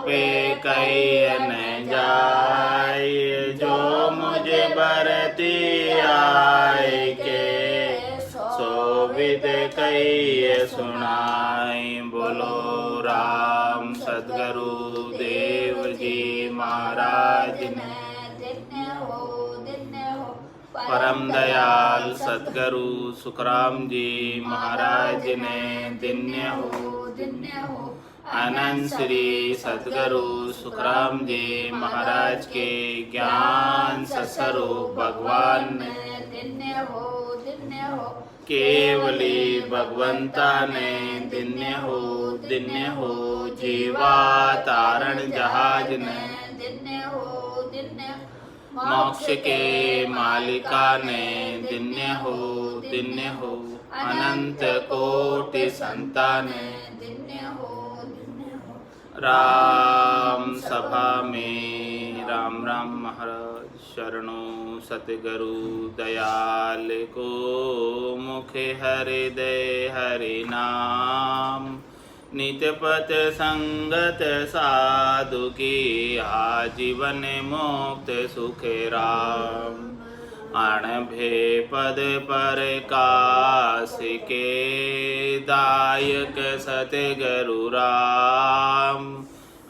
पे कही न जाय, जो मुझे बरती आय के, सो विद कही सुनाई। बोलो राम सद्गुरु देव जी महाराज ने, परम दयाल सद्गुरु सुखराम जी महाराज ने, दिन्य हो। अनंत श्री सद्गुरु सुखराम जी महाराज के ज्ञान स्वरूप भगवान ने, दिन्य हो। केवली भगवंता ने, दिन्य हो। जीवा तारण जहाज ने, दिन्य हो। मोक्ष के मालिका ने, दिन्य हो। अनंत कोटि संतान, दिन्य हो। राम सभा में राम राम महाराज शरणों सतगुरु दयाल को, मुखे हृदय हरि नाम। नित्यपथ संगत साधु की, आजीवन मुक्त सुख राम। अणभे पद पर काश के, दायक सतगुरु राम।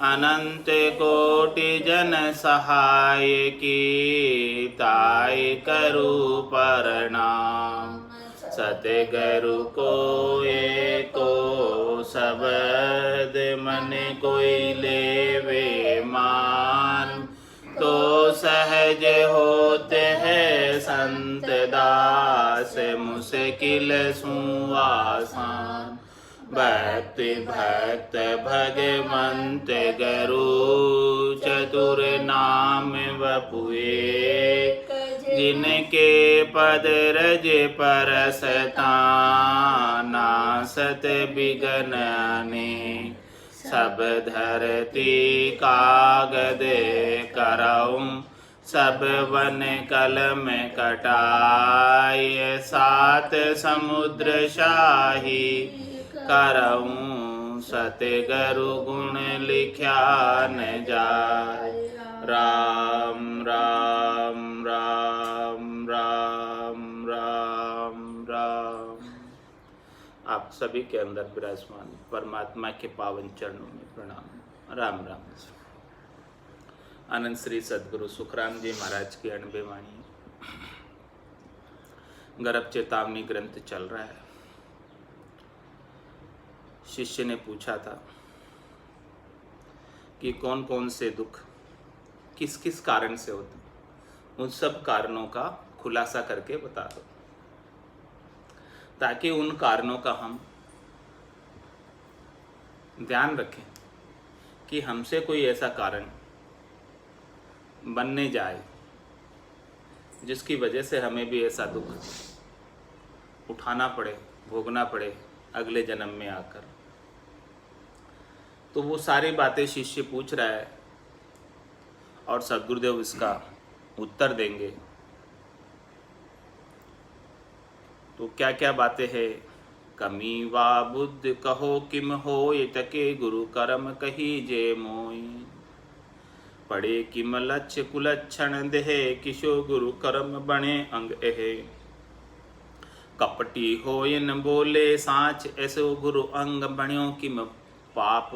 अनंत कोटि जन सहाय की, ताय करु प्रणाम। सतगुरु को एको शब्द, मन कोई लेवे मान। तो सहज होते हैं संत दास, मुश्किल सु आसान। भक्ति भक्त भगवंत गुरु, चतुर नाम वपुए। जिनके पद रज परसता, नासत बिगनने। सब धरती कागद करऊं, सब वन कलम कटाय। सात समुद्र शाही करऊं, सतगुरु गुण लिख्या न जाय। राम राम राम राम राम राम। आप सभी के अंदर विराजमान परमात्मा के पावन चरणों में प्रणाम। राम राम। आनंद श्री सद्गुरु सुखराम जी महाराज की अणबे वाणी, गर्भ चेतावनी ग्रंथ चल रहा है। शिष्य ने पूछा था कि कौन कौन से दुख किस किस कारण से होते, उन सब कारणों का खुलासा करके बता दो, ताकि उन कारणों का हम ध्यान रखें कि हमसे कोई ऐसा कारण बनने जाए जिसकी वजह से हमें भी ऐसा दुख उठाना पड़े, भोगना पड़े अगले जन्म में आकर। तो वो सारी बातें शिष्य पूछ रहा है और सद्गुरुदेव इसका उत्तर देंगे। तो क्या क्या बातें हैं? कमी वा बुद्ध कहो किम होय, तके गुरु कर्म कही जे मोय। पड़े किम लक्ष्य कुलक्षण देहे, किशो गुरु कर्म बने अंग एहे। कपटी होय न बोले साच, ऐसो गुरु अंग बण्यो किम पाप।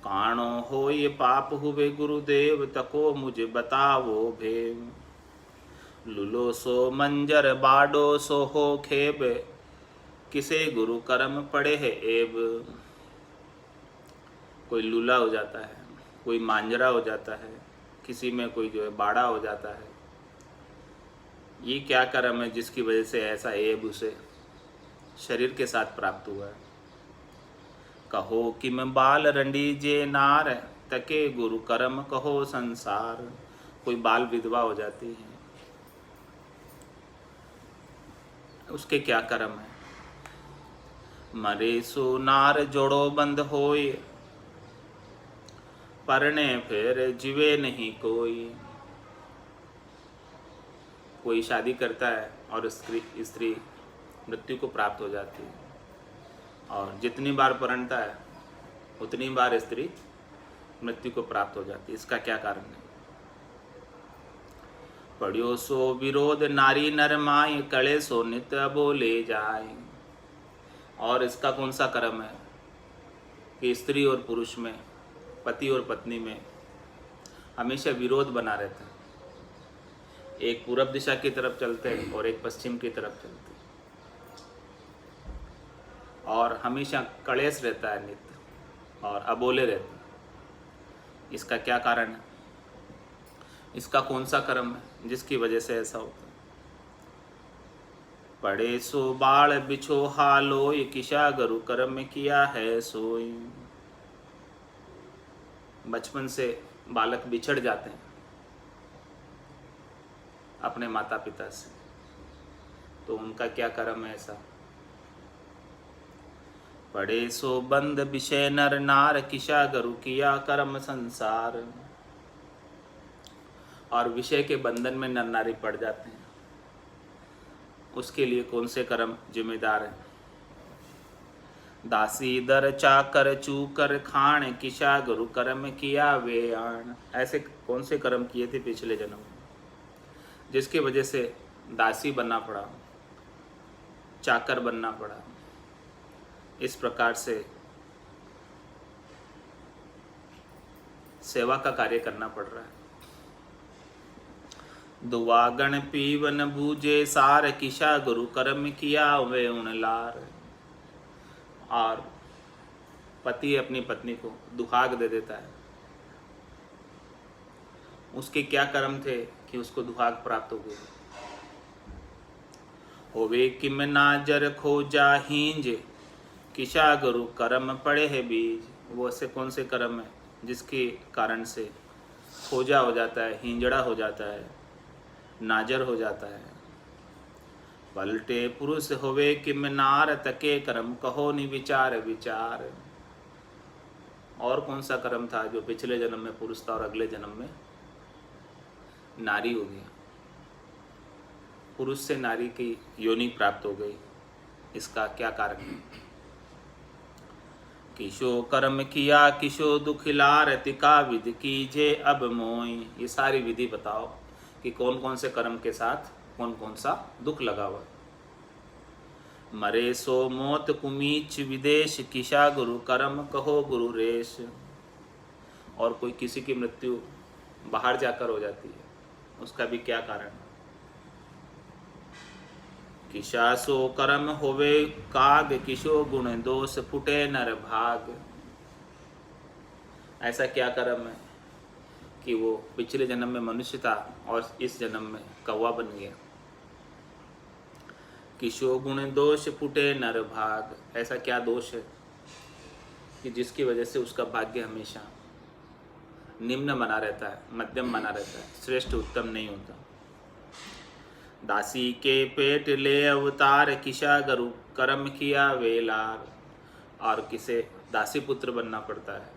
काणो होय पाप हुए गुरुदेव, तको मुझे बतावो भेम। लुलो सो मंजर बाडो सो हो खेब, किसे गुरु कर्म पड़े है एब। कोई लूला हो जाता है, कोई मांजरा हो जाता है, किसी में कोई जो है बाड़ा हो जाता है। ये क्या कर्म है जिसकी वजह से ऐसा एब उसे शरीर के साथ प्राप्त हुआ है। कहो कि मैं बाल रंडी जे नार, तके गुरु कर्म कहो संसार। कोई बाल विधवा हो जाती है, उसके क्या कर्म है। मरे सो नार जोड़ो बंद होय, परने फिर जीवे नहीं कोई। कोई शादी करता है और स्त्री मृत्यु को प्राप्त हो जाती है, और जितनी बार परणता है उतनी बार स्त्री मृत्यु को प्राप्त हो जाती है। इसका क्या कारण है? पढ़ियो सो विरोध नारी नर माय, कले सो नित बोले जाए। और इसका कौन सा कर्म है कि स्त्री और पुरुष में, पति और पत्नी में हमेशा विरोध बना रहता है। एक पूरब दिशा की तरफ चलते हैं और एक पश्चिम की तरफ चलते हैं, और हमेशा कलेश रहता है नित्य और अबोले रहते हैं। इसका क्या कारण है? इसका कौन सा कर्म है जिसकी वजह से ऐसा होता है? पढ़े सो बाल बिछो हालोय, किशा गुरु कर्म किया है सोई। बचपन से बालक बिछड़ जाते हैं अपने माता पिता से, तो उनका क्या कर्म है ऐसा? पढ़े सो बंद विषय नर नार, किशा गुरु किया कर्म संसार। और विषय के बंधन में नर नारी पड़ जाते हैं, उसके लिए कौन से कर्म जिम्मेदार हैं? दासी दर चाकर चूकर खान, किशा गुरु कर्म किया वे आण। ऐसे कौन से कर्म किए थे पिछले जन्म में जिसकी वजह से दासी बनना पड़ा, चाकर बनना पड़ा, इस प्रकार से सेवा का कार्य करना पड़ रहा है। दुआगण पीवन बूझे सार, किशा गुरु कर्म किया वे उन लार। और पति अपनी पत्नी को दुहाग दे देता है, उसके क्या कर्म थे कि उसको दुहाग प्राप्त हो गई? होवे किम नाजर खोजा हींज, किशा गुरु कर्म पड़े है बीज। वो ऐसे कौन से कर्म है जिसके कारण से खोजा हो जाता है, हिंजड़ा हो जाता है, नाजर हो जाता है? पलटे पुरुष होवे किम नार, तके कर्म कहो नि विचार विचार। और कौन सा कर्म था जो पिछले जन्म में पुरुष था और अगले जन्म में नारी हो गया? पुरुष से नारी की योनि प्राप्त हो गई, इसका क्या कारण है? किशो कर्म किया किशो दुख लार, तिका विधि कीजे अब मोई। ये सारी विधि बताओ कि कौन कौन से कर्म के साथ कौन कौन सा दुख लगा हुआ। मरे सो मौत कुमीच विदेश, किशा गुरु कर्म कहो गुरु रेश। और कोई किसी की मृत्यु बाहर जाकर हो जाती है, उसका भी क्या कारण है? किशा सो कर्म होवे काग, किशो गुण दोष फुटे नर भाग। ऐसा क्या कर्म है कि वो पिछले जन्म में मनुष्य था और इस जन्म में कौवा बन गया? किशो गुण दोष फुटे नर भाग। ऐसा क्या दोष है कि जिसकी वजह से उसका भाग्य हमेशा निम्न बना रहता है, मध्यम बना रहता है, श्रेष्ठ उत्तम नहीं होता? दासी के पेट ले अवतार, किशा गुरु कर्म किया वेलार। और किसे दासी पुत्र बनना पड़ता है,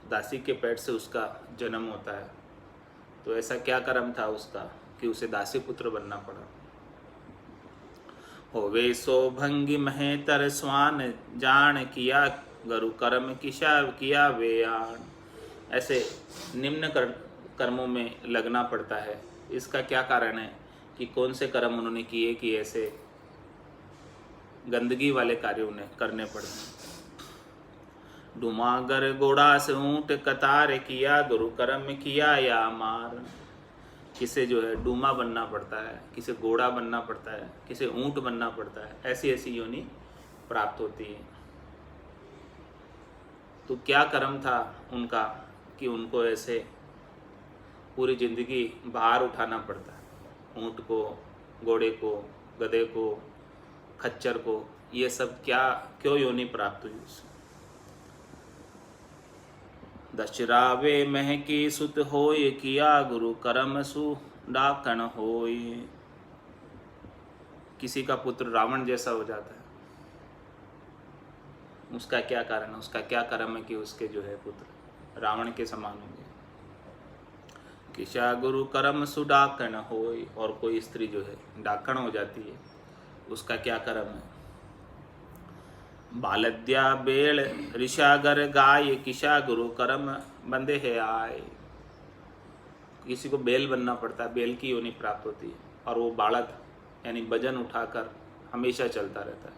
दासी के पेट से उसका जन्म होता है, तो ऐसा क्या कर्म था उसका कि उसे दासी पुत्र बनना पड़ा? होवे सो भंगी महेतर स्वान, जान किया गुरु कर्म किशा किया वे आन। ऐसे निम्न कर्मों में लगना पड़ता है, इसका क्या कारण है कि कौन से कर्म उन्होंने किए कि ऐसे गंदगी वाले कार्य उन्हें करने पड़े? डुमागर गोड़ा से ऊंट कतार, किया गुरु कर्म किया या मार। किसे जो है डूमा बनना पड़ता है, किसे घोड़ा बनना पड़ता है, किसे ऊंट बनना पड़ता है, ऐसी ऐसी योनि प्राप्त होती है। तो क्या कर्म था उनका कि उनको ऐसे पूरी जिंदगी भार उठाना पड़ता है? ऊंट को, घोड़े को, गधे को, खच्चर को, ये सब क्या क्यों योनि प्राप्त हुई उसे? दशरावे मह की सुत होय, किया गुरु कर्म सु डाकण होय। किसी का पुत्र रावण जैसा हो जाता है, उसका क्या कारण है? उसका क्या कर्म है कि उसके जो है पुत्र रावण के समान होंगे? किशा गुरु कर्म सु डाकण होय। और कोई स्त्री जो है डाकण हो जाती है, उसका क्या कर्म है? बालद्या बेल ऋषागर गाय किशा गुरु कर्म बंदे है आए। किसी को बेल बनना पड़ता है, बेल की योनि प्राप्त होती है, और वो बालक यानी वजन उठाकर हमेशा चलता रहता है,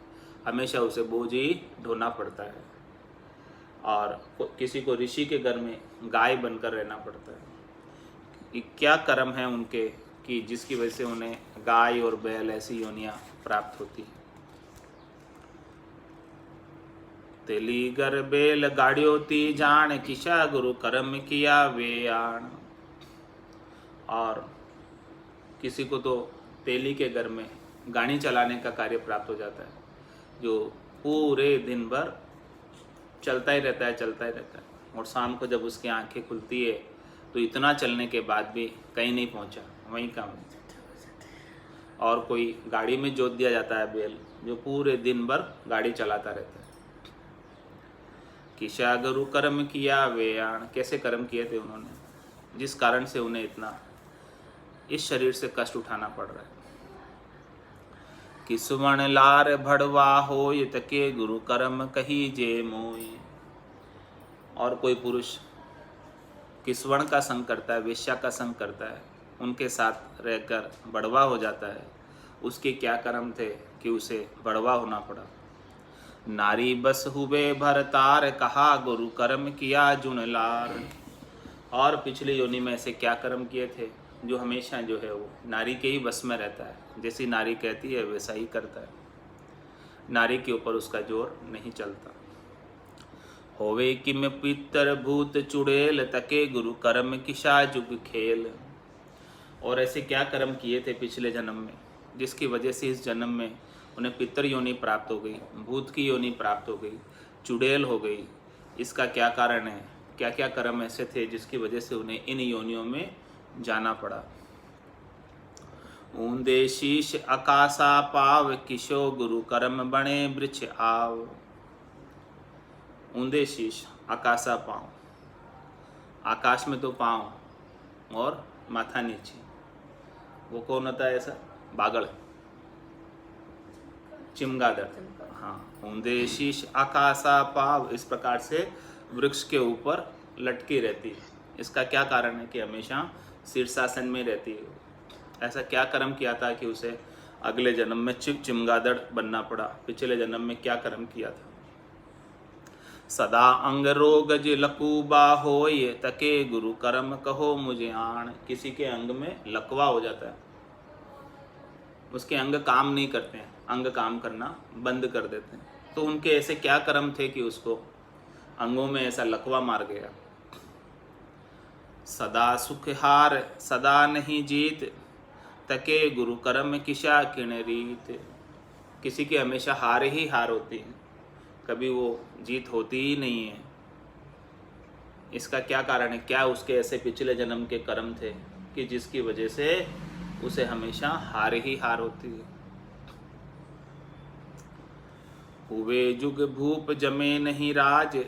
हमेशा उसे बोझ ही ढोना पड़ता है। और किसी को ऋषि के घर में गाय बनकर रहना पड़ता है। कि क्या कर्म है उनके कि जिसकी वजह से उन्हें गाय और बैल ऐसी योनियां प्राप्त होती है। तेली गर बेल गाड़ियो ती जान किशा गुरु कर्म किया वे आण। और किसी को तो तेली के घर में गाड़ी चलाने का कार्य प्राप्त हो जाता है, जो पूरे दिन भर चलता ही रहता है, और शाम को जब उसकी आंखें खुलती है तो इतना चलने के बाद भी कहीं नहीं पहुंचा, वहीं काम। और कोई गाड़ी में जोत दिया जाता है बैल, जो पूरे दिन भर गाड़ी चलाता रहता है। किशा गुरु कर्म किया वे आण। कैसे कर्म किए थे उन्होंने, जिस कारण से उन्हें इतना इस शरीर से कष्ट उठाना पड़ रहा है। कि सुवर्ण लार भड़वा होय तके गुरु कर्म कही जे मोय। और कोई पुरुष किसवर्ण का संग करता है, वेश्या का संग करता है, उनके साथ रहकर बड़वा हो जाता है, उसके क्या कर्म थे कि उसे बड़वा होना पड़ा। नारी बस हुए भरतार कहा गुरु कर्म किया जुनलार। और पिछली योनि में ऐसे क्या कर्म किए थे जो हमेशा जो है वो नारी के ही बस में रहता है, जैसी नारी कहती है वैसा ही करता है, नारी के ऊपर उसका जोर नहीं चलता। होवे किम पितर भूत चुड़ैल तके गुरु कर्म किशा जुग खेल। और ऐसे क्या कर्म किए थे पिछले जन्म में जिसकी वजह से इस जन्म में उन्हें पितर योनि प्राप्त हो गई, भूत की योनि प्राप्त हो गई, चुड़ैल हो गई। इसका क्या कारण है, क्या क्या कर्म ऐसे थे जिसकी वजह से उन्हें इन योनियों में जाना पड़ा। ऊंदे शीश आकाशा पाव किशो गुरु कर्म बने वृक्ष आव। ऊंदे शीश आकाशा पाँव, आकाश में तो पाँव और माथा नीचे, वो कौन होता है ऐसा, बागड़, चिमगादड़। हाँ, ऊंदे शीश आकाशा पाव, इस प्रकार से वृक्ष के ऊपर लटकी रहती है। इसका क्या कारण है कि हमेशा शीर्षासन में रहती है। ऐसा क्या कर्म किया था कि उसे अगले जन्म में चिमगादड़ बनना पड़ा, पिछले जन्म में क्या कर्म किया था। सदा अंग रोग ज लकूबा होय तके गुरु कर्म कहो मुझे आण। किसी के अंग में लकवा हो जाता है, उसके अंग काम नहीं करते हैं, अंग काम करना बंद कर देते हैं, तो उनके ऐसे क्या कर्म थे कि उसको अंगों में ऐसा लकवा मार गया। सदा सुख हार सदा नहीं जीत तके गुरु कर्म किशा किण रीत। किसी की हमेशा हार ही हार होती है, कभी वो जीत होती ही नहीं है। इसका क्या कारण है, क्या उसके ऐसे पिछले जन्म के कर्म थे कि जिसकी वजह से उसे हमेशा हार ही हार होती है। हुए जुग भूप जमे नहीं राज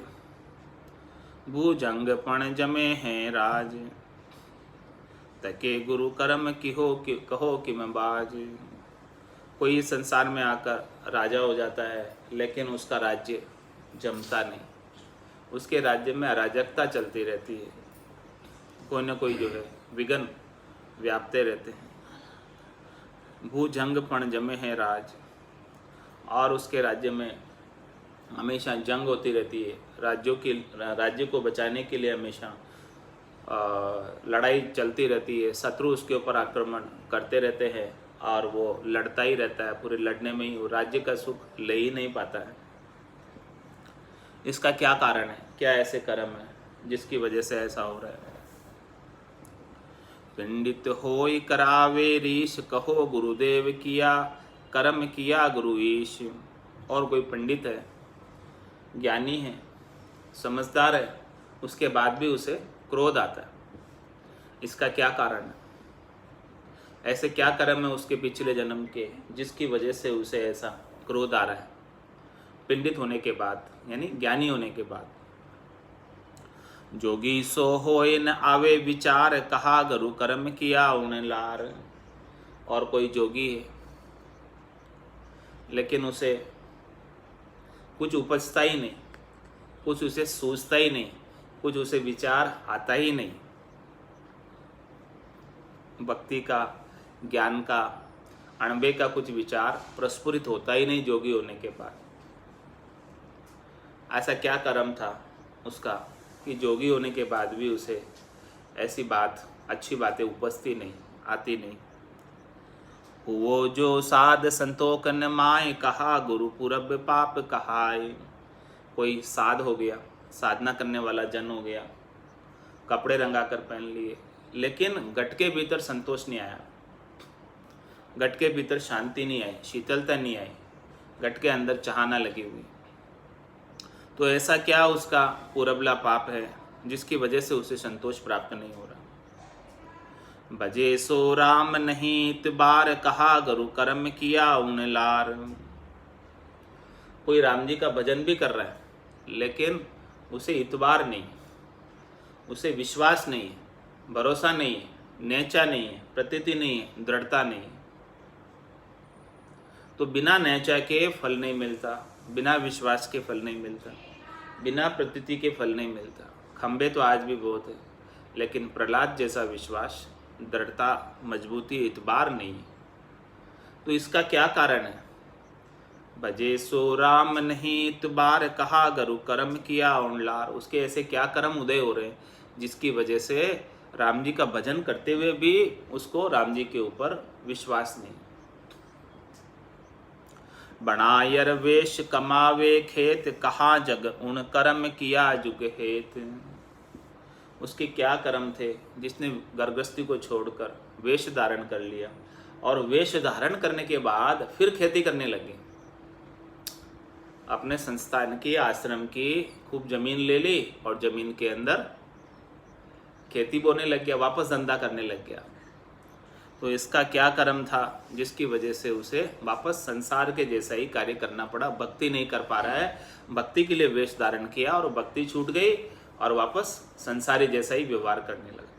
भूजंग पण जमे हैं राज तके गुरु कर्म कहो कि मैं बाज। कोई इस संसार में आकर राजा हो जाता है लेकिन उसका राज्य जमता नहीं, उसके राज्य में अराजकता चलती रहती है, कोई ना कोई जो है विघ्न व्यापते रहते हैं। भूजंग पण जमे हैं राज, और उसके राज्य में हमेशा जंग होती रहती है, राज्य को बचाने के लिए हमेशा लड़ाई चलती रहती है, शत्रु उसके ऊपर आक्रमण करते रहते हैं और वो लड़ता ही रहता है, पूरे लड़ने में ही वो राज्य का सुख ले ही नहीं पाता है। इसका क्या कारण है, क्या ऐसे कर्म है जिसकी वजह से ऐसा हो रहा है। पंडित होय करावे रीश कहो गुरुदेव किया कर्म किया गुरु ईश। और कोई पंडित है, ज्ञानी है, समझदार है, उसके बाद भी उसे क्रोध आता है। इसका क्या कारण है, ऐसे क्या कर्म है उसके पिछले जन्म के जिसकी वजह से उसे ऐसा क्रोध आ रहा है पंडित होने के बाद, यानी ज्ञानी होने के बाद। जोगी सो होए न आवे विचार कहा गुरु कर्म किया उन लार। और कोई जोगी है लेकिन उसे कुछ उपजता ही नहीं, कुछ उसे सूझता ही नहीं, कुछ उसे विचार आता ही नहीं। भक्ति का, ज्ञान का, अणबे का कुछ विचार प्रस्फुरित होता ही नहीं जोगी होने के बाद। ऐसा क्या कर्म था उसका कि जोगी होने के बाद भी उसे ऐसी बात, अच्छी बातें उपजती नहीं, आती नहीं। वो जो साध संतोख न माए, कहा गुरु पूरब पाप कहाए। कोई साध हो गया, साधना करने वाला जन हो गया, कपड़े रंगा कर पहन लिए, लेकिन गट के भीतर संतोष नहीं आया, गट के भीतर शांति नहीं आई, शीतलता नहीं आई, गट के अंदर चाहना लगी हुई। तो ऐसा क्या उसका पूरबला पाप है जिसकी वजह से उसे संतोष प्राप्त नहीं हो रहा। भजे सो राम नहीं इतबार, कहा गुरु कर्म किया उन लार। कोई राम जी का भजन भी कर रहा है लेकिन उसे इतबार नहीं, उसे विश्वास नहीं है, भरोसा नहीं है, नेचा नहीं है, प्रतीति नहीं है, दृढ़ता नहीं है। तो बिना नेचा के फल नहीं मिलता, बिना विश्वास के फल नहीं मिलता, बिना प्रतीति के फल नहीं मिलता। खंबे तो आज भी बहुत है, लेकिन प्रहलाद जैसा विश्वास, दृढ़ता, मजबूती, इतबार नहीं है। तो इसका क्या कारण है? भजे सो राम नहीं इतबार, कहा गुरु कर्म किया उनलार। उसके ऐसे क्या कर्म उदय हो रहे हैं जिसकी वजह से राम जी का भजन करते हुए भी उसको राम जी के ऊपर विश्वास नहीं। बनायर वेश कमावे खेत, कहा जग उन कर्म किया जुग हेत। उसके क्या कर्म थे जिसने गर्भस्थी को छोड़कर वेश धारण कर लिया, और वेश धारण करने के बाद फिर खेती करने लगे। अपने संस्थान की, आश्रम की खूब जमीन ले ली और जमीन के अंदर खेती बोने लग गया, वापस धंधा करने लग गया। तो इसका क्या कर्म था जिसकी वजह से उसे वापस संसार के जैसा ही कार्य करना पड़ा। भक्ति नहीं कर पा रहा है, भक्ति के लिए वेश धारण किया और भक्ति छूट गई और वापस संसारी जैसा ही व्यवहार करने लगा।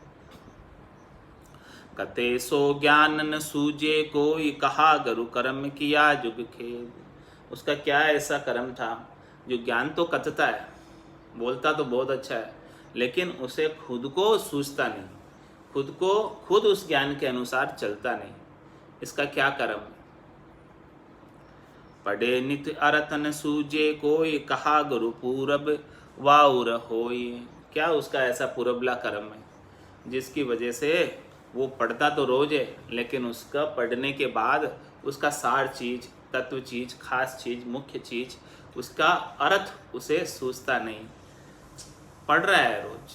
कते सो ज्ञान न सूझे कोई, कहा गुरु कर्म किया जुग खेद। उसका क्या ऐसा कर्म था जो ज्ञान तो कथता है, बोलता तो बहुत अच्छा है, लेकिन उसे खुद को सूझता नहीं, खुद उस ज्ञान के अनुसार चलता नहीं। इसका क्या कर्म? पढ़े नित अरत न सूझे कोई, कहा गुरु पूरब वाउर होई। क्या उसका ऐसा पूरबला कर्म है जिसकी वजह से वो पढ़ता तो रोज है, लेकिन उसका पढ़ने के बाद उसका सार चीज, तत्व चीज, खास चीज, मुख्य चीज, उसका अर्थ उसे सूझता नहीं। पढ़ रहा है रोज,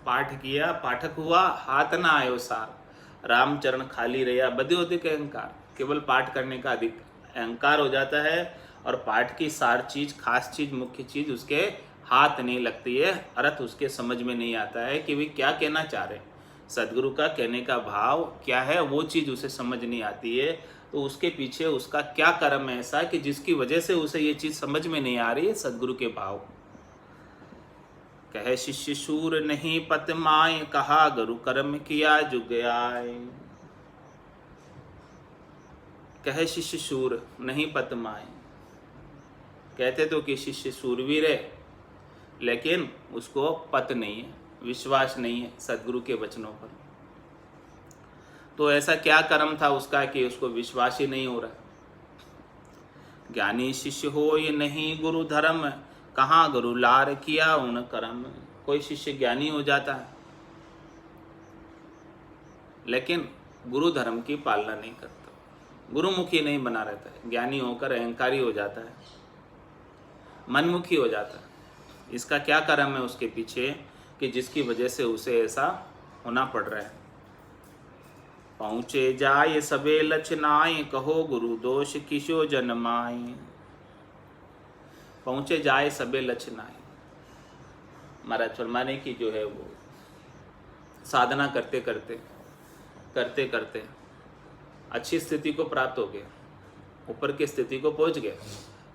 पाठ किया, पाठक हुआ, हाथ ना आयो सार, रामचरण खाली रहा बद्योदिक अहंकार। केवल पाठ करने का अधिक अहंकार हो जाता है और पाठ की सार चीज, खास चीज, मुख्य चीज उसके हाथ नहीं लगती है, अर्थ उसके समझ में नहीं आता है कि वे क्या कहना चाह रहे हैं। सदगुरु का कहने का भाव क्या है वो चीज उसे समझ नहीं आती है। तो उसके पीछे उसका क्या कर्म है ऐसा कि जिसकी वजह से उसे ये चीज समझ में नहीं आ रही है सदगुरु के भाव। कहे शिष्य शूर नहीं पत माए, कहा गुरु कर्म किया जुग आए। कहे शिष्य शूर नहीं पत माए, कहते तो कि शिष्य शूरवीर है, लेकिन उसको पत नहीं है, विश्वास नहीं है सदगुरु के वचनों पर। तो ऐसा क्या कर्म था उसका कि उसको विश्वास ही नहीं हो रहा। ज्ञानी शिष्य हो ये नहीं गुरु धर्म, कहाँ गुरु लार किया उन कर्म। कोई शिष्य ज्ञानी हो जाता है लेकिन गुरु धर्म की पालना नहीं करता, गुरुमुखी नहीं बना रहता है, ज्ञानी होकर अहंकारी हो जाता है, मनमुखी हो जाता है। इसका क्या कर्म है उसके पीछे कि जिसकी वजह से उसे ऐसा होना पड़ रहा है। पहुँचे जाए सबे लक्षनाए, कहो गुरु दोष किशो जन्माए। पहुँचे जाए सबे लक्षनाए, महाराज फरमाने की जो है वो साधना करते करते अच्छी स्थिति को प्राप्त हो गया, ऊपर की स्थिति को पहुँच गया,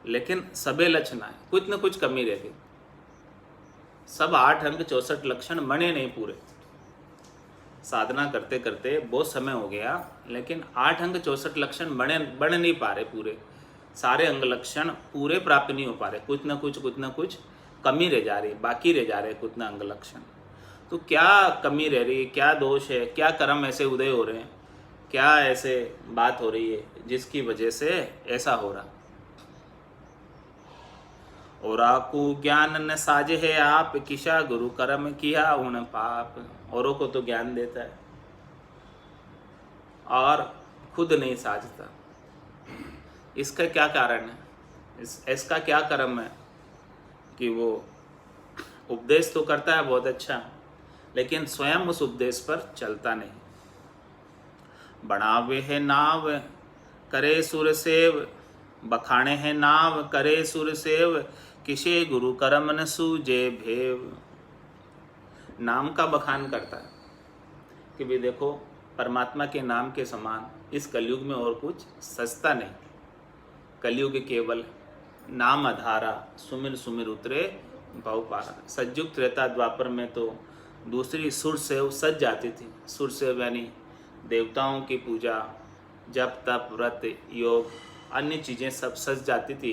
लेकिन सबे लक्षणाएं, कुछ न कुछ कमी रह गई। सब 8 अंक 64 लक्षण बने नहीं पूरे। साधना करते करते बहुत समय हो गया, लेकिन 8 अंक 64 लक्षण बन नहीं पा रहे पूरे। सारे अंग लक्षण पूरे प्राप्त नहीं हो पा रहे, कुछ ना कुछ कमी रह जा रही, बाकी रह जा रहे कुछ ना अंग लक्षण। तो क्या कमी रह रही है, क्या दोष है, क्या कर्म ऐसे उदय हो रहे हैं, क्या ऐसे बात हो रही है जिसकी वजह से ऐसा हो रहा। और आपको ज्ञान न साजे है आप, किशा गुरु कर्म किया उन पाप। औरों को तो ज्ञान देता है और खुद नहीं साजता। इसका क्या कारण है, इसका क्या कर्म है कि वो उपदेश तो करता है बहुत अच्छा, लेकिन स्वयं उस उपदेश पर चलता नहीं। बनावे है नाव करे सुर सेव, बखाने है नाव करे सुर सेव, किसे गुरु कर्म न सूझे भेव। नाम का बखान करता है कि भी देखो परमात्मा के नाम के समान इस कलयुग में और कुछ सस्ता नहीं। कलयुग केवल नाम आधारा, सुमिर सुमिर उतरे भव पारा। सतयुग त्रेता द्वापर में तो दूसरी सुर सेव सज जाती थी। सुर सेव यानी देवताओं की पूजा, जप तप व्रत योग अन्य चीज़ें सब सज जाती थी।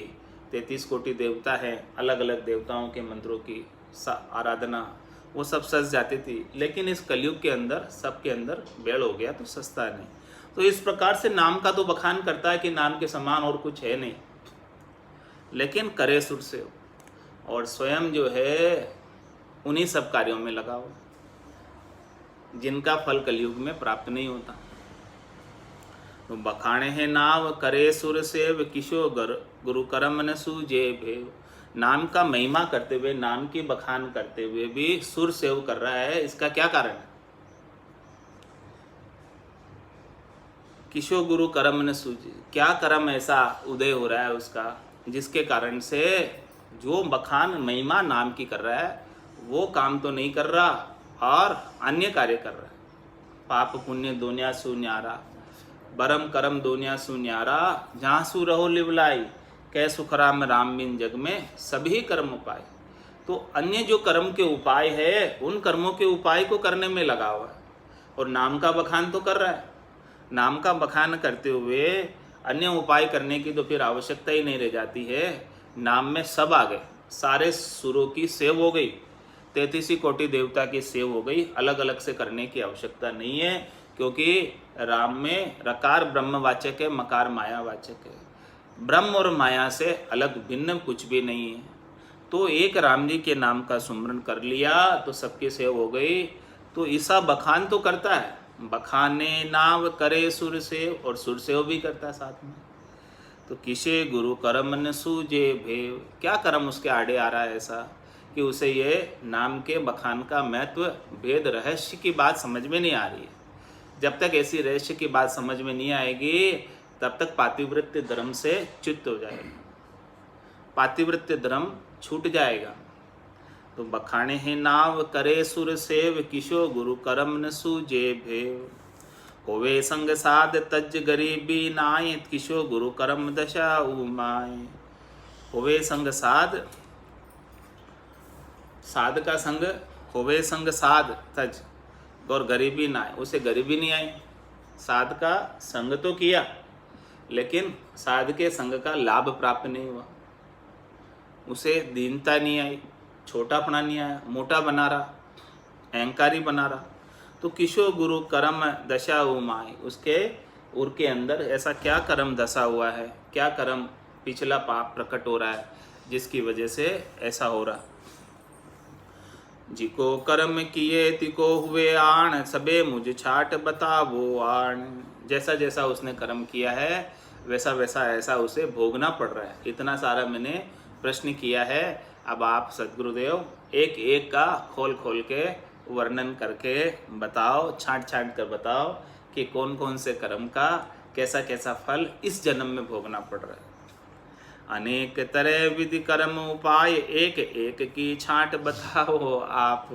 33 कोटि देवता हैं, अलग अलग देवताओं के मंत्रों की आराधना वो सब सज जाती थी। लेकिन इस कलयुग के अंदर सबके अंदर बेड़ हो गया तो सस्ता नहीं। तो इस प्रकार से नाम का तो बखान करता है कि नाम के समान और कुछ है नहीं, लेकिन करे सुर से और स्वयं जो है उन्हीं सब कार्यों में लगा हो जिनका फल कलयुग में प्राप्त नहीं होता। तो बखाने हैं नाव करे सुर सेव, किशो गुरु कर्म न सूझे भेव। नाम का महिमा करते हुए, नाम की बखान करते हुए भी सुर सेव कर रहा है, इसका क्या कारण है? किशो गुरु कर्म न सूझे, क्या कर्म ऐसा उदय हो रहा है उसका जिसके कारण से जो बखान महिमा नाम की कर रहा है वो काम तो नहीं कर रहा और अन्य कार्य कर रहा है। पाप पुण्य दुनिया सु न्यारा, बरम करम दुनिया सु न्यारा, जहाँ सु रहो लिवलाई, कै सुखराम राम बिन जग में सभी कर्म उपाय। तो अन्य जो कर्म के उपाय है उन कर्मों के उपाय को करने में लगा हुआ है और नाम का बखान तो कर रहा है। नाम का बखान करते हुए अन्य उपाय करने की तो फिर आवश्यकता ही नहीं रह जाती है। नाम में सब आ गए, सारे सुरों की सेव हो गई, 33 कोटि देवता की सेव हो गई। अलग अलग से करने की आवश्यकता नहीं है, क्योंकि राम में रकार ब्रह्मवाचक है, मकार मायावाचक है। ब्रह्म और माया से अलग भिन्न कुछ भी नहीं है। तो एक राम जी के नाम का सुमरन कर लिया तो सबकी सेव हो गई। तो ईसा बखान तो करता है, बखाने नाव करे सुर सेव, और सुर सेव भी करता है साथ में। तो किसे गुरु कर्म न सूझे भेव, क्या कर्म उसके आड़े आ रहा है ऐसा कि उसे ये नाम के बखान का महत्व भेद रहस्य की बात समझ में नहीं आ रही है। जब तक ऐसी रहस्य की बात समझ में नहीं आएगी तब तक पातिव्रत्य धर्म से च्युत हो जाएगा, पातिव्रत्य धर्म छूट जाएगा। तो बखाने हैं नाव करे सुर सेव, किशो गुरु कर्म न सूझे भेव। होवे संग साध तज गरीबी नाय, किशो गुरु कर्म दशा उमाय। होवे संग साध, साध का संग, होवे संग साध तज, और गरीबी ना आए, उसे गरीबी नहीं आई। साध का संग तो किया लेकिन साध के संग का लाभ प्राप्त नहीं हुआ, उसे दीनता नहीं आई, छोटापना नहीं आया, मोटा बना रहा, अहंकारी बना रहा। तो किशो गुरु कर्म दशा उमाय, उसके उर के अंदर ऐसा क्या कर्म दशा हुआ है, क्या कर्म पिछला पाप प्रकट हो रहा है जिसकी वजह से ऐसा हो रहा। जिको कर्म किए तिको हुए आण, सबे मुझ छाट बतावो आण। जैसा जैसा उसने कर्म किया है वैसा वैसा ऐसा उसे भोगना पड़ रहा है। इतना सारा मैंने प्रश्न किया है, अब आप सद्गुरुदेव एक एक का खोल खोल के वर्णन करके बताओ, छांट छांट कर बताओ कि कौन कौन से कर्म का कैसा कैसा फल इस जन्म में भोगना पड़ रहा है। अनेक तरह विधि कर्म उपाय, एक एक की छांट बताओ आप।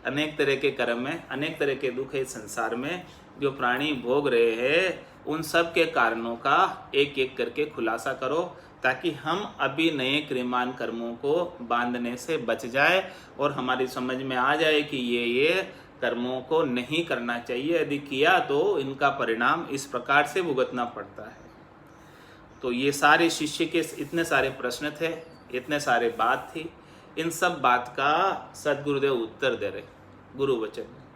अनेक तरह के कर्म है, अनेक तरह के दुख है संसार में जो प्राणी भोग रहे हैं, उन सब के कारणों का एक एक करके खुलासा करो ताकि हम अभी नए क्रियमान कर्मों को बांधने से बच जाए और हमारी समझ में आ जाए कि ये कर्मों को नहीं करना चाहिए, यदि किया तो इनका परिणाम इस प्रकार से भुगतना पड़ता है। तो ये सारे शिष्य के इतने सारे प्रश्न थे, इतने सारे बात थी, इन सब बात का सदगुरुदेव उत्तर दे रहे गुरु वचन में।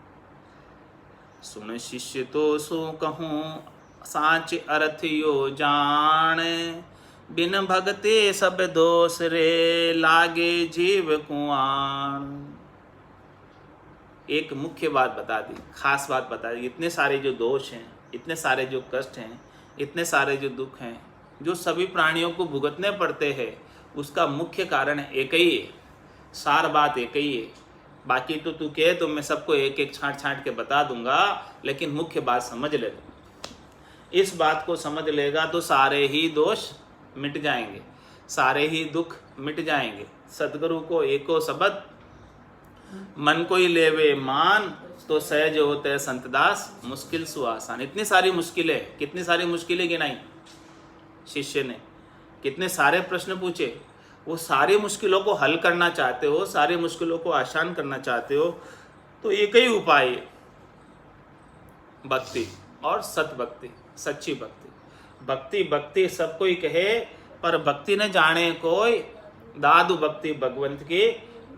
सुन शिष्य तो सो कहूँ साच अर्थ यो जान, बिन भगते सब दोष रे लागे जीव कुआन। एक मुख्य बात बता दी, खास बात बता दी। इतने सारे जो दोष हैं, इतने सारे जो कष्ट हैं, इतने सारे जो दुख हैं, जो सभी प्राणियों को भुगतने पड़ते हैं, उसका मुख्य कारण एक ही है, सार बात एक ही है। बाकी तो तू कहे तो मैं सबको एक एक छांट छांट के बता दूंगा, लेकिन मुख्य बात समझ ले। इस बात को समझ लेगा तो सारे ही दोष मिट जाएंगे, सारे ही दुख मिट जाएंगे। सदगुरु को एको शब्द मन को ही लेवे मान, तो सहज होते संतदास मुश्किल सुआसान। इतनी सारी मुश्किलें, कितनी सारी मुश्किलें गिनाई शिष्य ने, कितने सारे प्रश्न पूछे। वो सारी मुश्किलों को हल करना चाहते हो, सारी मुश्किलों को आसान करना चाहते हो, तो एक ही उपाय है, भक्ति और सतभक्ति, सच्ची भक्ति। भक्ति भक्ति सब कोई कहे, पर भक्ति न जाने कोई, दादु भक्ति भगवंत की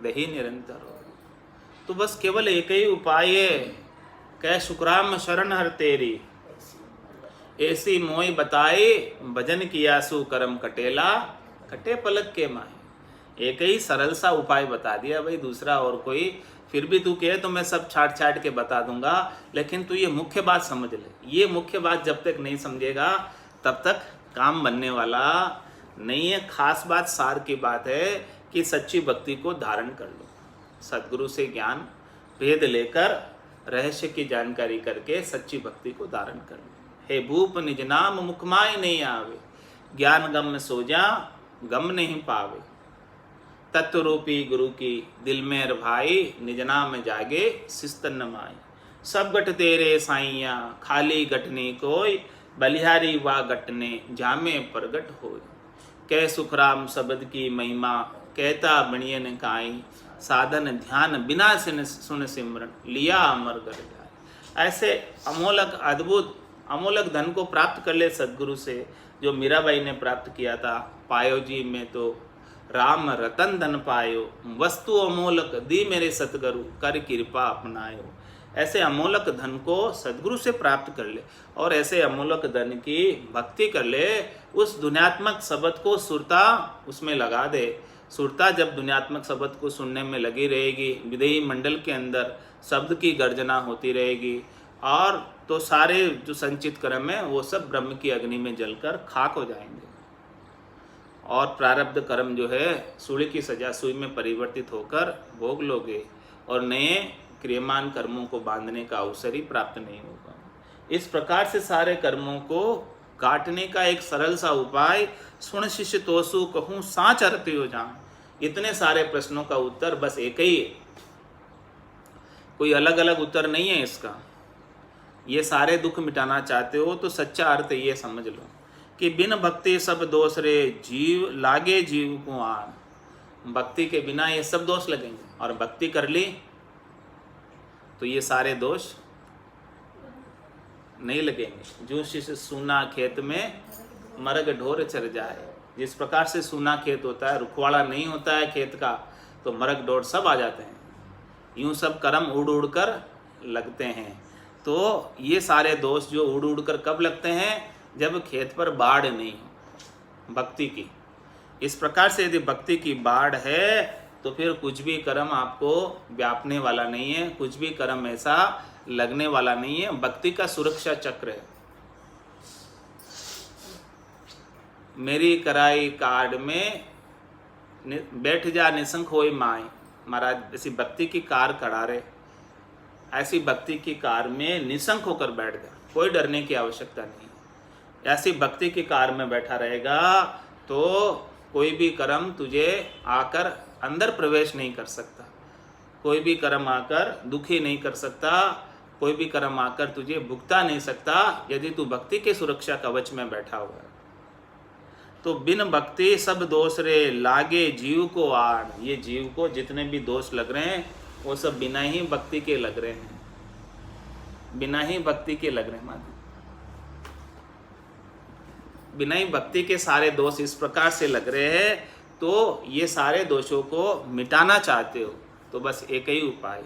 दही निरंतर हो। तो बस केवल एक ही उपाय है, कह शुक्राम शरण हर तेरी, ऐसी मोई बताई भजन किया सु करम कटेला, कटे पलक के माहे। एक ही सरल सा उपाय बता दिया भाई, दूसरा और कोई। फिर भी तू कहे तो मैं सब छाट छाट के बता दूंगा, लेकिन तू ये मुख्य बात समझ ले। ये मुख्य बात जब तक नहीं समझेगा तब तक काम बनने वाला नहीं है। खास बात, सार की बात है कि सच्ची भक्ति को धारण कर लो, सदगुरु से ज्ञान भेद लेकर रहस्य की जानकारी करके सच्ची भक्ति को धारण कर लो। हे भूप निज नाम मुखमाय नहीं आवे, ज्ञान गम में सो जा गम नहीं पावे। तत्व रूपी गुरु की दिल में भाई, निज नाम जागे सिस्तन माई। सब गट तेरे साइया खाली गटनी कोई, बलिहारी वा गटने जामे प्रगट होय। कह सुखराम शब्द की महिमा, कहता बणियन काई। साधन ध्यान बिना सुन सिमरन, लिया अमर कर जाए। ऐसे अमोलक अद्भुत अमोलक धन को प्राप्त कर ले सदगुरु से, जो मीराबाई ने प्राप्त किया था। पायो जी में तो राम रतन धन पायो, वस्तु अमोलक दी मेरे सतगुरु, कर कृपा अपनायो। ऐसे अमोलक धन को सदगुरु से प्राप्त कर ले, और ऐसे अमोलक धन की भक्ति कर ले। उस दुनियात्मक शब्द को सुरता उसमें लगा दे। सुरता जब दुनियात्मक शब्द को सुनने में लगी रहेगी, विदेही मंडल के अंदर शब्द की गर्जना होती रहेगी, और तो सारे जो संचित कर्म है वो सब ब्रह्म की अग्नि में जलकर खाक हो जाएंगे, और प्रारब्ध कर्म जो है सूली की सजा सुई में परिवर्तित होकर भोग लोगे, और नए क्रियमान कर्मों को बांधने का अवसर ही प्राप्त नहीं होगा। इस प्रकार से सारे कर्मों को काटने का एक सरल सा उपाय, सुन शिष्य तोसु कहूँ साच अर्थ हो जान। इतने सारे प्रश्नों का उत्तर बस एक ही है, कोई अलग अलग उत्तर नहीं है इसका। ये सारे दुख मिटाना चाहते हो तो सच्चा अर्थ ये समझ लो कि बिन भक्ति सब दोष रे जीव लागे जीव को आन। भक्ति के बिना ये सब दोष लगेंगे, और भक्ति कर ली तो ये सारे दोष नहीं लगेंगे। जो शिष्य सूना खेत में मरग ढोर चर जाए, जिस प्रकार से सूना खेत होता है, रुखवाड़ा नहीं होता है खेत का, तो मरग ढोर सब आ जाते हैं। यूं सब कर्म उड़ उड़ कर लगते हैं। तो ये सारे दोष जो उड़ उड़ कर कब लगते हैं? जब खेत पर बाढ़ नहीं हो भक्ति की। इस प्रकार से यदि भक्ति की बाढ़ है तो फिर कुछ भी कर्म आपको व्यापने वाला नहीं है, कुछ भी कर्म ऐसा लगने वाला नहीं है। भक्ति का सुरक्षा चक्र है। मेरी कराई कार्ड में बैठ जा निसंक होए माए। महाराज ऐसी भक्ति की कार खड़ा रहे, ऐसी भक्ति की कार में निसंक होकर बैठ जा, कोई डरने की आवश्यकता नहीं। ऐसी भक्ति की कार में बैठा रहेगा तो कोई भी कर्म तुझे आकर अंदर प्रवेश नहीं कर सकता, कोई भी कर्म आकर दुखी नहीं कर सकता, कोई भी कर्म आकर तुझे भुगता नहीं सकता, यदि तू भक्ति के सुरक्षा कवच में बैठा हुआ है। तो बिन भक्ति सब दोष रे लागे जीव को आड़। ये जीव को जितने भी दोष लग रहे हैं वो सब बिना ही भक्ति के लग रहे हैं, बिना ही भक्ति के लग रहे हैं। बिना ही भक्ति के सारे दोष इस प्रकार से लग रहे हैं, तो ये सारे दोषों को मिटाना चाहते हो तो बस एक ही उपाय है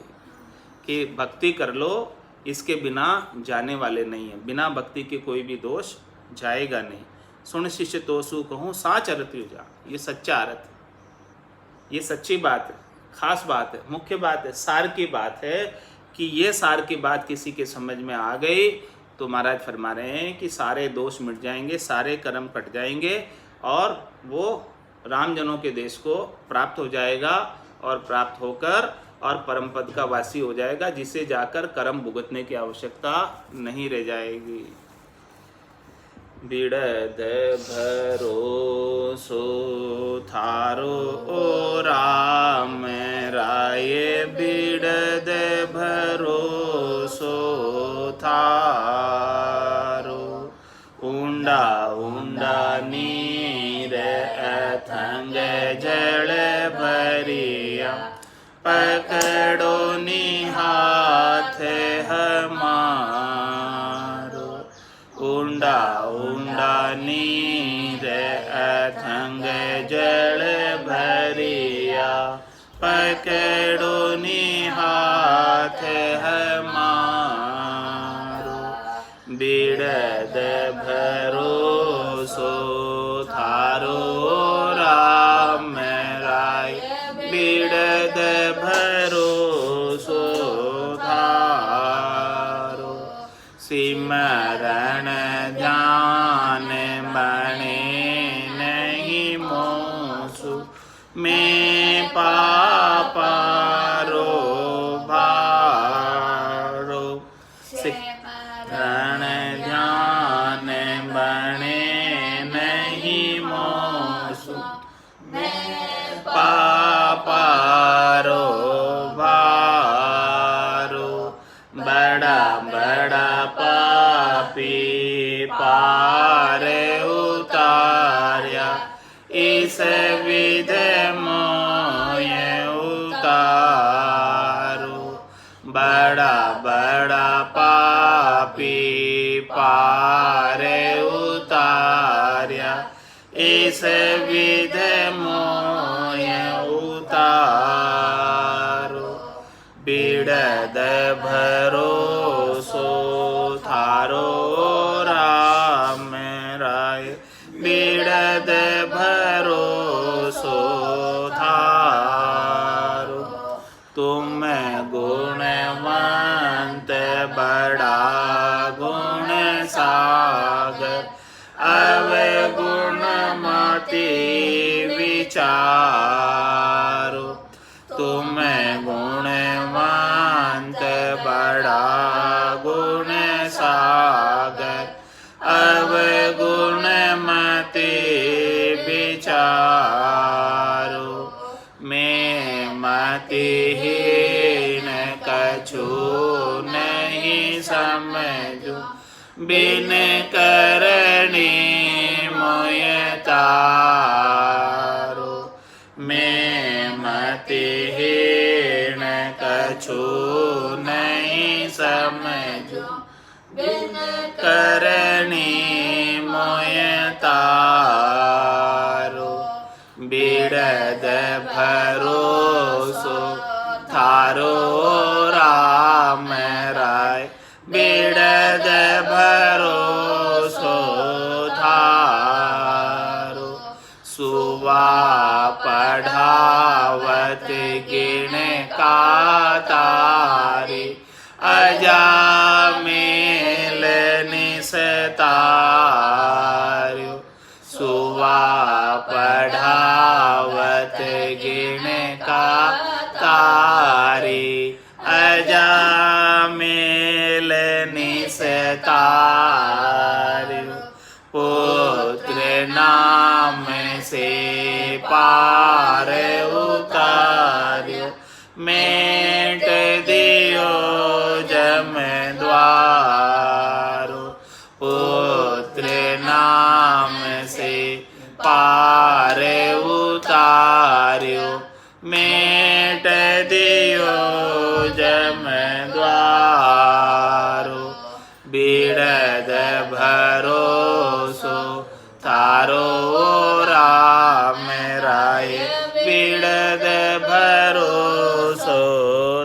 कि भक्ति कर लो, इसके बिना जाने वाले नहीं है। बिना भक्ति के कोई भी दोष जाएगा नहीं। सुन शिष्य तो सु कहूँ साच अर्थ जा, ये सच्चा अर्थ है, ये सच्ची बात है, खास बात है, मुख्य बात है, सार की बात है कि ये सार की बात किसी के समझ में आ गई तो महाराज फरमा रहे हैं कि सारे दोष मिट जाएंगे, सारे कर्म कट जाएंगे और वो रामजनों के देश को प्राप्त हो जाएगा और प्राप्त होकर और परम पद का वासी हो जाएगा, जिसे जाकर कर्म भुगतने की आवश्यकता नहीं रह जाएगी। बिड़द भरोसो थारो ओ राम राय, बिड़द भरोसो थारो, ऊंडा ऊंडा नीर अथंग जल भरिया, पकड़ो निहाथ हमारो, ऊंडा ऊंडा नीर अथंग जल भरिया, पकड़ो निहाथ हमारो, बिड़द भरोसो थारो राम राय, बिड़द भरोसो थारो, सिमरण ध्यान बने नहीं मोसु, में पापारो भारो, सिमरण ध्यान बने नहीं मोसु, पापारो भारो, बड़ा बड़ा पापी पार उतार्या, इस विध मोय उतारो, बड़ा बड़ा पापी पार उतार्या, इस विध मोय उतारो, बिड़द भरोसो थारो राम राय, बिड़द भरोसो थारो, तुम गुणवंत बड़ा गुण सागर, अवगुणमति विचारो, तुम गुणवंत बड़ा गुण सागर, अवगुणमति विचारो, मैं मतिहीन कछु नहीं समझू, बिन करणी मोय तारो, मैं मतिहीन कछु नहीं समझू, बिन करणी मोय तारो, बिड़द भरोसो थारो राम राय, बिड़द भरोसो थारो, सुवा पढ़ावत गिण का तारी, अजामिल निस्तार्यो, सुवा पढ़ावत गिण का तारी, अजामिल निस्तार्यो, पुत्र नाम से पार उतार्यो, मेट दियो जम द्वारो, पुत्र नाम से पार उतार्यो, मेट दियो जम द्वारो, बिड़द भरोसो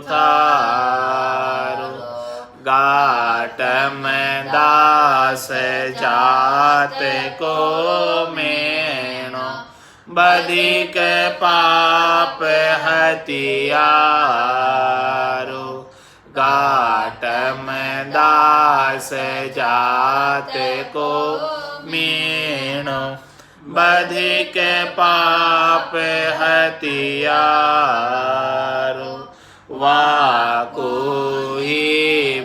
थारो घाट में दास जात को मेणो बधिक पाप हथियारो घाट में दास जात को मेणो बधिक पाप हथियारो वाको ही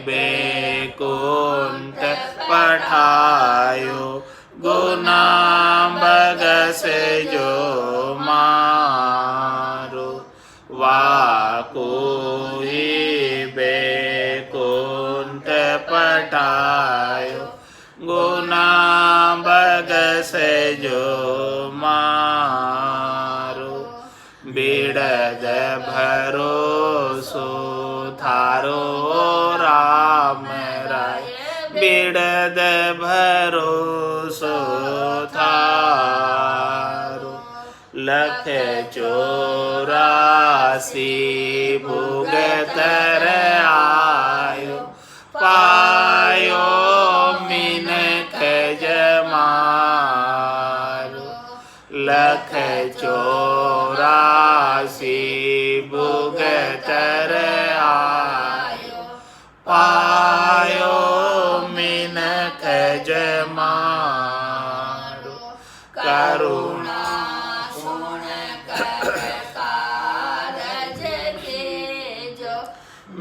बेकुंठ पठायो गुना बगस जो मारो वाको ही बेकुंठ पठायो गुना बगस जो मारो बिड़द भरोसो थारो राम राय बिड़द भरोसो थारो लख 84 भुगतर आयो पायो मिनख जमारो लख 84 भुगतर आयो पायो मिनख जमारो करुणा सुन कर कारज कीजो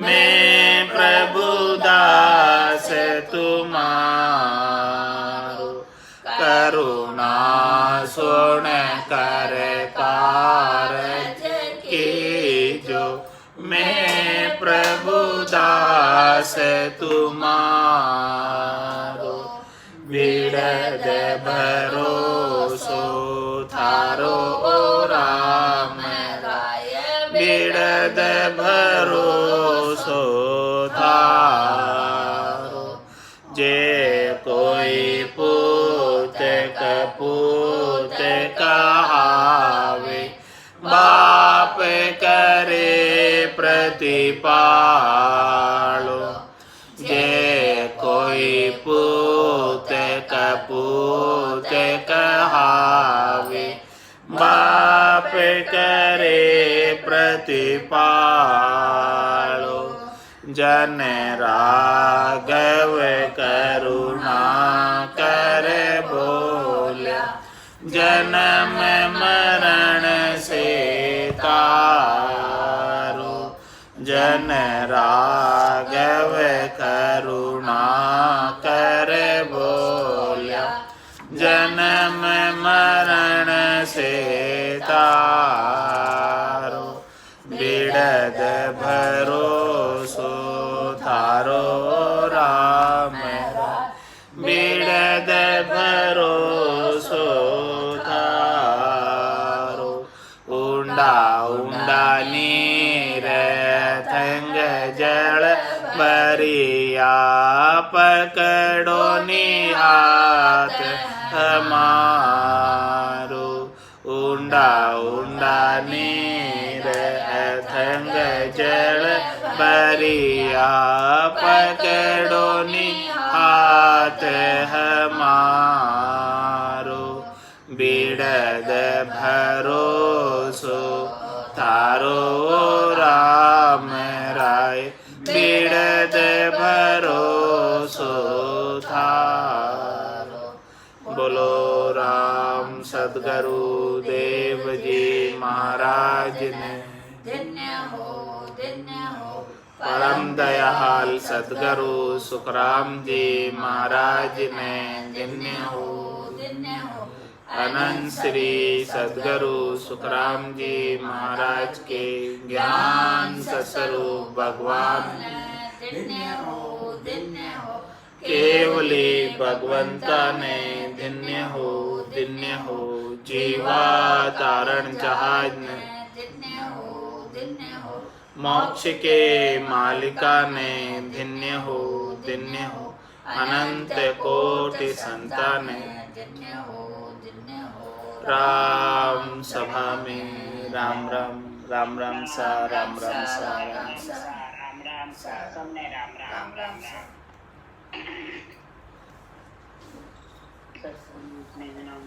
मैं प्रभु दास तुम्हारो करुणा सुन कर कारज कीजो मैं प्रभु दास तुम्हारो बिड़द भरोसो थारो राम राय बिड़द भरोसो थारो जे कोई पूत कपूत कहावे बाप करे प्रतिपालो जे कोई पूत कपूत कहावे बाप करे प्रतिपालो जन राघव करुणा कर बोल्या जन्म मरण से तारो जन राघव करुणा कर बोल्या जन्म मरण से तारो बिड़द भरोसो थारो राम बिड़द भरोसो थारो ऊंडा ऊंडा नीर थंग जल बरिया पकड़ो निहाथ हमारो ऊंडा ऊंडा नीर थंग जल बरिया पकड़ो निहाथ हमारो बिड़द भरोसो थारो राम राय बिड़द भरोसो थारो बोलो राम सद्गुरु देव जी महाराज ने धन्य हो परम दयाल सद्गुरु सुखराम जी महाराज ने धन्य हो अनंत श्री सद्गुरु सुखराम जी महाराज के ज्ञान स्वरूप भगवान धन्य हो केवली भगवंता ने धन्य हो जीवा तारण जहाज ने धन्य हो मोक्ष के मालिका ने धन्य हो अनंत कोटि संतान राम सभा में राम राम राम राम सा राम राम सा राम सा राम राम सा सबने राम राम राम सा सत्संग में नाम